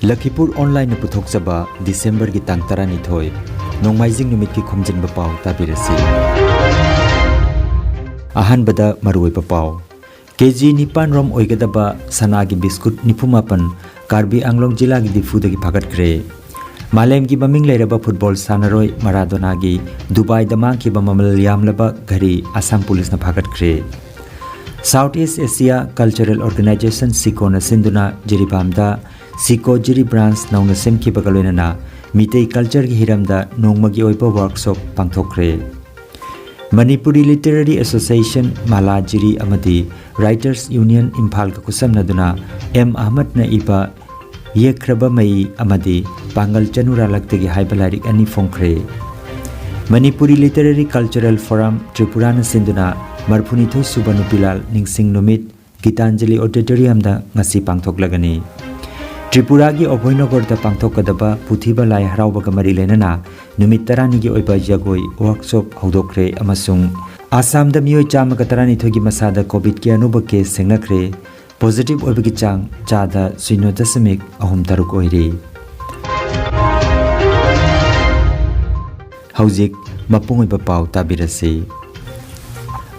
Lakhipur online puthokchaba December gi tang 12 nongmaijing numit ki Khomjinba Pao tabirasi ahanbada maruipa Pao kg nipan rom oigadaba sanagi biscuit nipumapan Karbi Anglong jila gi difu dagi phagatkhre malem gi maming leiraba football sanaroi Maradona gi Dubai da mangki ba mamal yamlaba gari Assam police na phagatkhre Southeast Asia Cultural Organization SEACO na sinduna jiribamda SEACO Jiri branch nauna semki bagaloinana mitei culture gi hiramda nongmagi oipa workshop pangthokkre Manipuri Literary Association MALA Jiri amadi Writers Union Imphal ka khutsamnaduna Ahmad na iba Yekkhraba Mayee amadi Pangal Chanuralaktagi haiba Lairik ani Fongkhre Manipuri Literary Cultural Forum Tripurana sinduna marphunithoi suba Nupilan ningsing Numit Geetanjali Auditorium da ngasi pangthoklagani Tripuragi Abhoynagar da pangthokkadaba puthiba lai haraoba ga mari leinana numit 12 gi oiba jagoigi workshop houkhre amasung Assam da miyoi chama ga 12 gi masada covid ki anuba case sengnakre positive oiba gi chang chada 0.3 oiri Haujik mapung oiba Pao tabirasi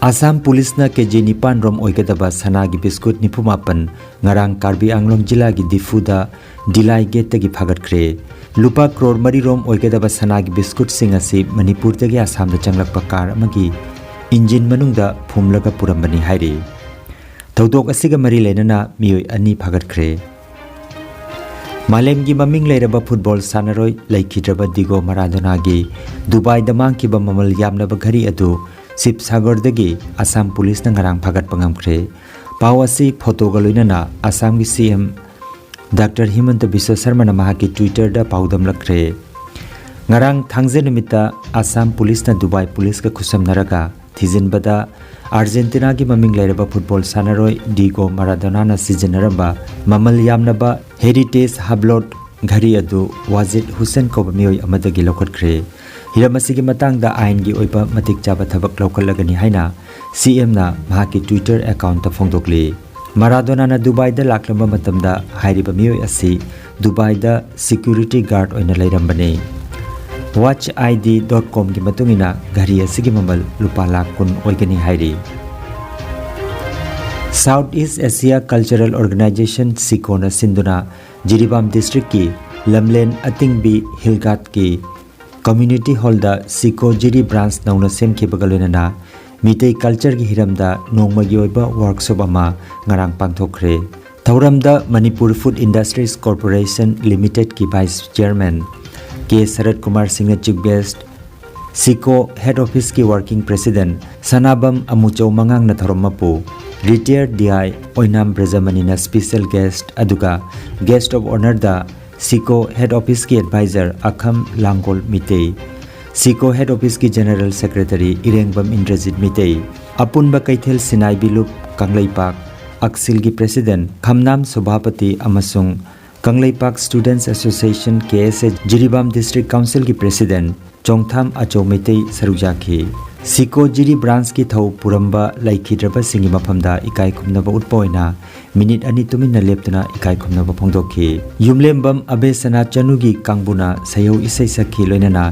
Assam Police na kg nipan rom oigadaba sanagi biscuit nipumapan ngarang Karbi Anglong jila gi difuda dilai gate tagi phagatkhre lupa crore mari rom oigadaba sanagi biscuit singasi Manipur tagi Assam da changlakpa car amagi engine manungda phumlaga purambani hairi thodok asiga mari leinana miyoi ani phagatkhre malem gi maming leiraba football sanaroi laikhidraba digo Maradona gi Dubai da mangki ba mamal yamlaba ghari adu Sip Sagar dagi Assam Police na ngarang phagat pangamkhre Pao asi photo galoinana Assam gi CM Dr. Himanta Biswa Sharma na mahaki Twitter da paudam lakre ngarang thangje numita Assam Police na Dubai Police ka khutsamnaraga thijinbada Argentina gi maming leiraba football sanaroi Diego Maradona na sijanaramba mamal yamnaba heritage hablot ghari adu Wajid Hussein ko miyoi amadagi lokhatkre hiramasi matang da ain gi oiba matik chaba thabak lokalagani haina CM na mahaki Twitter account ta phongdokli Maradona na Dubai da laklamba matamda hairiba miyoi asi Dubai da security guard oina leirambane watchid.com gi matungina gari asigi mamal lupa lakh kun oigani hairi Southeast Asia Cultural Organization SEACO na sinduna Jiribam district ki Lamlen Atingbi Hilgat ki Community Hall da SEACO Jiri branch nauna semki bagaloinana mitei culture gi hiramda nongmagi oiba workshop ama ngarang pangthokkre thauramda Manipur Food Industries Corporation Limited ki vice chairman K Sarat Kumar Singh chief guest SEACO head office ki working president Sanabam Amuchau Mangang na tharomapu retired DI Oinam Brajamani na special guest aduga guest of honor da SEACO head office ki advisor Akham Langol Mitei SEACO head office ki general secretary Irengbam Indrajit Mitei apunba kaithel Sinai Bilup Kanglaipak Aksil gi president Khamnam Subhapati amasung Kanglaipak Students Association KSA Jiribam District Council ki president Chongtham Acho Mitei Sarujaki SEACO Jiri branch ki thau puramba laikhidraba singi maphamda ikai khumnaba utpoina minute ani tumina leptuna ikai khumnaba phongdokhi yumlembam abesana chanugi kangbuna sayau isai sakhi loinana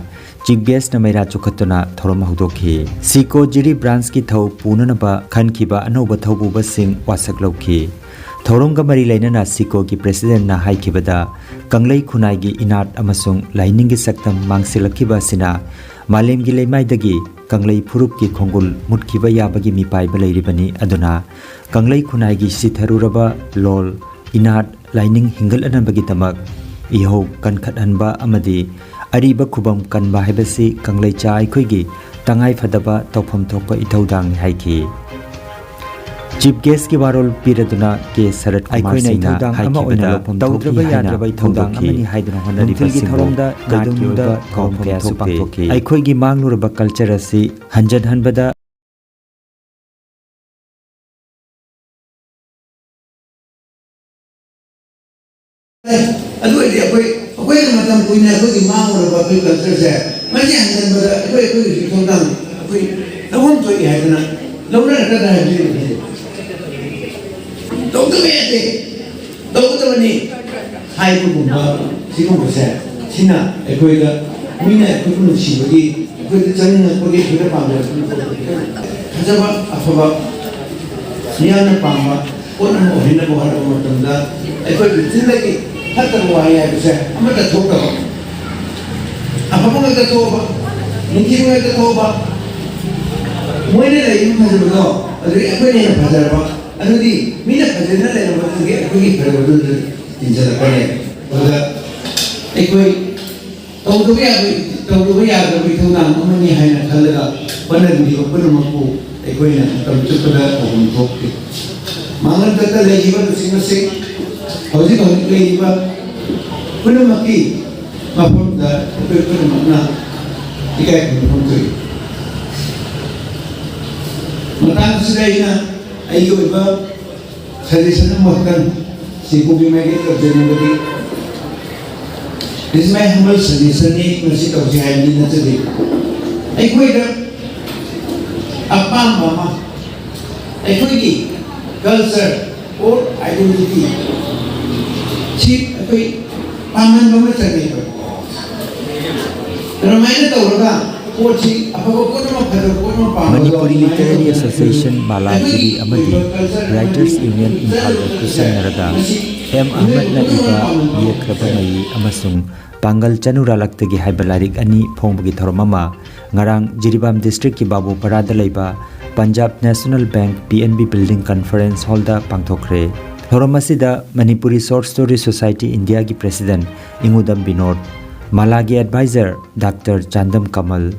chief guest na maira chukhatuna thorom hudokhi SEACO Jiri branch ki thau punanaba khankhiba anoba thaububa sing wasak lokhi thoromga mari leinana SEACO ki president na haikibada kanglai khunai gi inat amasung laining gi saktam mangsilakhiba sina malem gi leimai dagi kanglai phurup ki khongul mutkiba yabagi mi paiba leiribani aduna kanglai khunai gi sitharuraba lol inat lining hingal anabagi tamak iho kankhat anba amadi ariba khubam kanba hebasi kanglai cha aikhoi gi tangai phadaba tawpham thokpa ithaudang haiki chief guest ki warol piraduna ke Sarat Kumar Singh na haikibada tawdraba yadraba ithaudang amani haiduna honari gi tharomda gadumda khomkhre supangthokhi aikhoi gi mangluraba culture asi hanjan hanbada adu ide akoi matam puina akoi gi mangluraba culture se mani hanjanbada akoi gi thongdang akoi nawam toi haiduna lawna ka da haidi Don't do anything. Don't do anything. 하이브군과 지금 보세요. 지나 에코이가 미나 그분은 시국이 그 저는 거기 그래 방을 가져봐 아파봐 미안한 방마 오늘 어린애 뭐 하는 거 같은다 에코이 진작에 하다고 와야 보세요. 한번 더 더 아파보면 더 봐. 니키보면 더 봐. 뭐이래 임파서도 어디 에코이는 받아봐. 아니 미나 받으나 내가 뭐 그게 그러거든 진짜 그래. 그래서 에코이 तौदुबे याद बिथौना अमनि हायना खलगा बनदि पुनमकु एकोइना तमचुकदा अहम थोकि मांगन तता लेजिबा सिंगसे हौजि हौजि लेजिबा पुनमकि माफुदा पुनमकना इकाय पुनमकु मतang sidaina ayoba suggestion mohkan SEACO bimagi terjadi. This is my humble suggestion. Masih tahu si Haji nanti deh. Aku itu apa mama? Aku ini culture or identity. Si aku paman mama cakap itu. Kalau mana tahu orang, kau si apa kau nama pada kau nama paman. Manipuri Literary Association MALA Jiri amadi Writers Union Imphal khutsamnaduns Ahmad na iba Yekkhraba Mayee amasung Pangal Chanuralaktagi haiba Lairik ani Phongbagi thoromama ngarang Jiribam District ki Babu Parada leiba Punjab National Bank PNB Building Conference Hall da pangthokkre. Thoromasida Manipuri Short Story Society India ki President Ingudam Binod, MALA ki Advisor Dr. Chandam Kamal,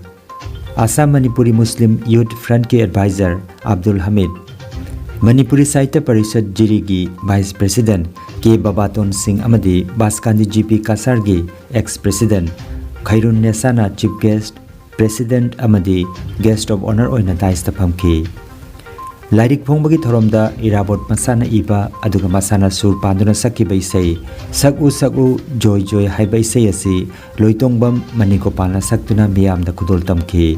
Assam Manipuri Muslim Youth Front ki Advisor Abdul Hamid, Manipuri Sahitya Parishad Jiri ki Vice President K. Babaton Singh amadi Baskandi GP Kasargi Ex-President Khairun Nesana Chief Guest President amadi Guest of Honor oina daista phamki. Lairik Phongbagi thoromda irabot masana iba aduga masana sur panduna sakiba isai saku joy joy haiba isai asi loitongbam manigopalna saktuna miyamda kudol tamki.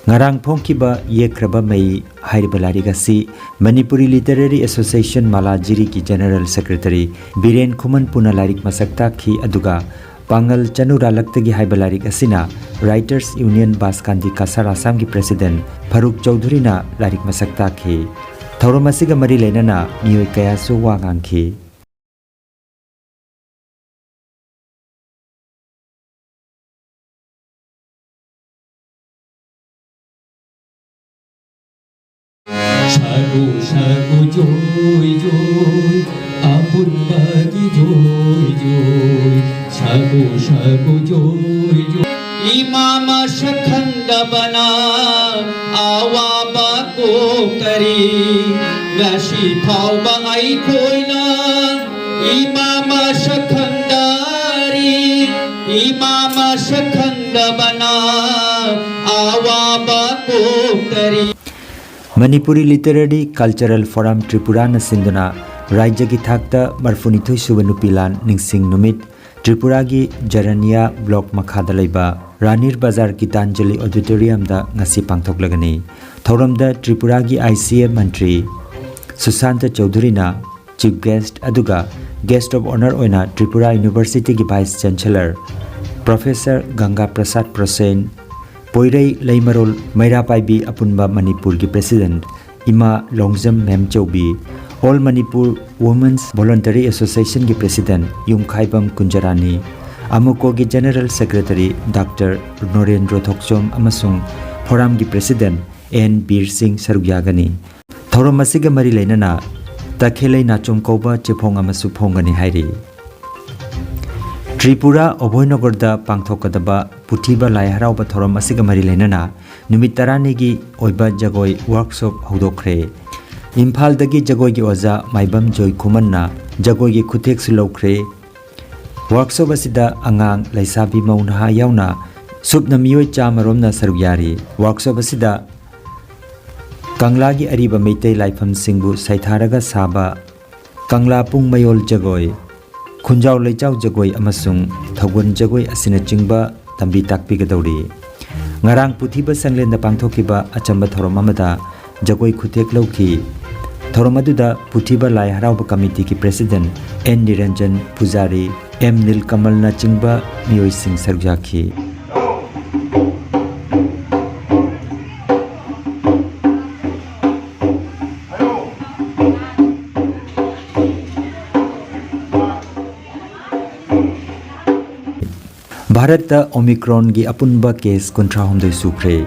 Ngarang Phongkhiba Yekkhraba Mayee haiba Lairik asi Manipuri Literary Association MALA Jiri ki General Secretary Biren Khuman puna Lairik masakta khi aduga Pangal Chanuralaktagi haiba Lairik asina Writers Union Baskandi Kasar Assam ki President Faruk Chaudhary na Lairik masakta khi thoromasiga mari leinana miyoi kaya su wangang khi. Shagu joy joy, apun bagi joy joy. Shagu joy joy. Imama shakhanda bana, awa bako kari. Ngasi phau bangai koina, imama shakhandari. Imama shakhanda bana, awa bako kari. Manipuri Literary Cultural Forum Tripurana sinduna Rajya ki thakta marfunithoi suba Nupilan ningsing Numit Tripuragi Jarania Block makhada leiba Ranir Bazar Geetanjali Auditorium da ngasi pangthoklagani. Thoramda Tripuragi ICA Mantri Susanta Chaudhary na Chief Guest aduga Guest of Honor oina Tripura University ki Vice Chancellor Professor Ganga Prasad Prosen Poirei Leimarol Mairapaibi Apunba Manipur ki President Ima Longjam Mem Chaubi All Manipur Women's Voluntary Association ki President Yumkhaibam Kunjarani Amuko ki General Secretary Dr. Norendra Thokchom amasung Forum ki President N. Bir Singh Sarugyagani Thoromasiga mari leinana Takhelei Nachom Koba Chephong amasu phongani hairi Tripura Abhoynagar da pangthokkadaba puthiba lai haraoba thorom asiga mari leinana numit 10 gi oiba jagoi workshop houkhre. Imphal dagi jagoigi oja maibam joy khumanna jagoigi khuthek su laukhre. Workshop asida angang laisabi mauna yauna subna miyoi chamaromna sarugyari. Workshop asida kanglagi ariba meitei laifam singbu saitharaga saba kangla pung mayol jagoi Khunjau Leichau Jagoi amasung Thagwan Jagoi asina chingba tambi takpi gadawri. Ngarang puthiba sanglenda pangthokiba achamba thorom amada jagoi khutek lauki. थौरम अदुदा पुथिबा lie हराउबा committee की president N Niranjan पुजारी M नीलकमल ना चिंबा मियोई Singh सरजाखी Bharat Omicron की अपुनबा case 53 सुख्रे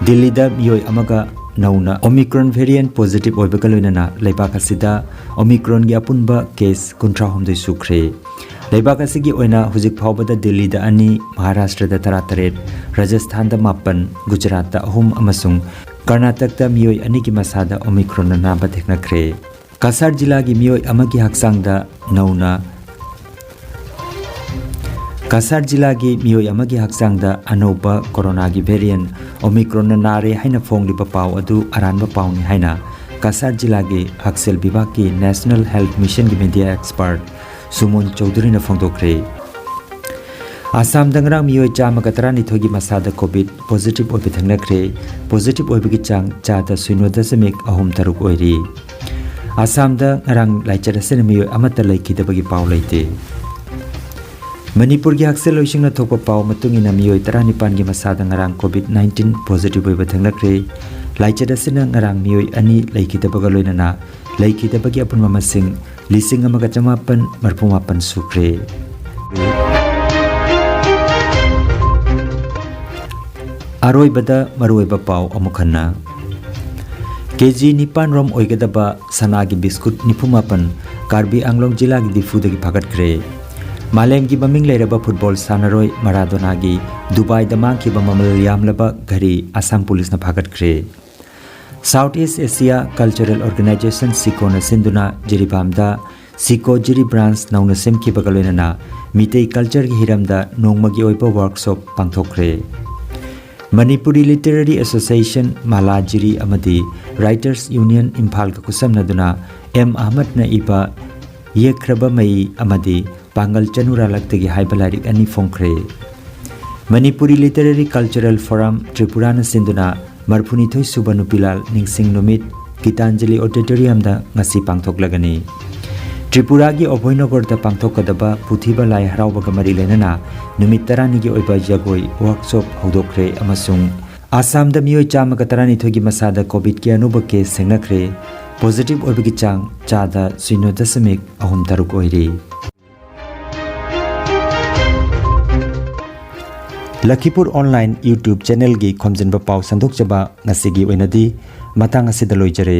Delhi दा मियोई अमगा नौना Omicron variant positive ओइबका लोइनाना लेबाक असिदा Omicron की अपुनबा case 53 सुख्रे लेबाक असिगी ओइना हुजिक फावबदा दिल्ली दा अनि महाराष्ट्र दा 38 राजस्थान दा 9 गुजरात दा 3 अमसुंग कर्नाटक दा मियोई अनि की मसादा ओमिक्रॉन नाबा देखनाख्रे कासार जिला की मियोई अमगी हक्सांग दा नौना कासार जिला की मियोई अमगी हक्सांग दा अनोबा कोरोना की वेरिएंट ओमिक्रॉन नारे हाइना फोंगलिबा पाव अदु अरानबा पावनी हाइना कासार जिला की हक्सेल विभाग की नेशनल हेल्थ मिशन की मीडिया एक्सपर्ट सुमन चौधरी ने फोंदोख्रे आसाम दंगरा मियोई चामगा 12 की मसादा कोविड पॉजिटिव ओइबे थंगनख्रे पॉजिटिव ओइबगी चांग 4.3 ओइरी आसाम दा ngarang लाइचरसेन मियोई अमता लैखिदबगी पाव लैते मणिपुर की हक्सेल लोइसिंगना थोपा पाव मतुंगिना मियोई 19 की मसादा ngarang COVID-19 पॉजिटिव ओइबे थंगनख्रे लाइचरसेन ngarang मियोई अनि लैखिदबगा लोइनाना लैखिदबगी अपुनमा मसिंग 1,558 सुख्रे अरोइबदा मरोइबा पाव अमुखन्ना केजी 9 रोम ओइगदबा सना की बिस्कुट 98 कार्बी आंगलोंग जिला की दिफुदगी फगटख्रे मालेम की ममिंग लेरबा फुटबॉल सानरोय मराडोना की दुबई दमांग की ममल यामलबा घरी असम पुलिस न फगटख्रे South East Asia cultural organization SEACO न सिंदुना जिरीबामदा SEACO जिरी ब्रांच नौना सेमकी बगलोइना मितै कल्चर की हिरमदा नोंगमगी ओइबा वर्कशॉप पांगथोख्रे Manipuri literary association MALA Jiri amadi writers union Imphal का खुत्samnaduns एम अहमद न इबा Yekkhraba Mayee amadi Pangal Chanuralaktagi haiba Lairik ani Fongkhre Manipuri Literary Cultural Forum Tripurana sinduna marphunithoi suba Nupilan ningsing Numit Geetanjali Auditorium da ngasi pangthoklagani Tripuragi Abhoynagar da pangthokkadaba puthiba lai haraoba mari leinana numit 12 gi oiba jagoigi workshop houkhre amasung Assam da mioi chamaga 12 gi masada covid ki anuba case sengnakre positive oibagi chang 0.3 oiri Lakhipur online YouTube channel gi Khomjinba Pao sandok chaba ngasigi oinadi matang asida loijare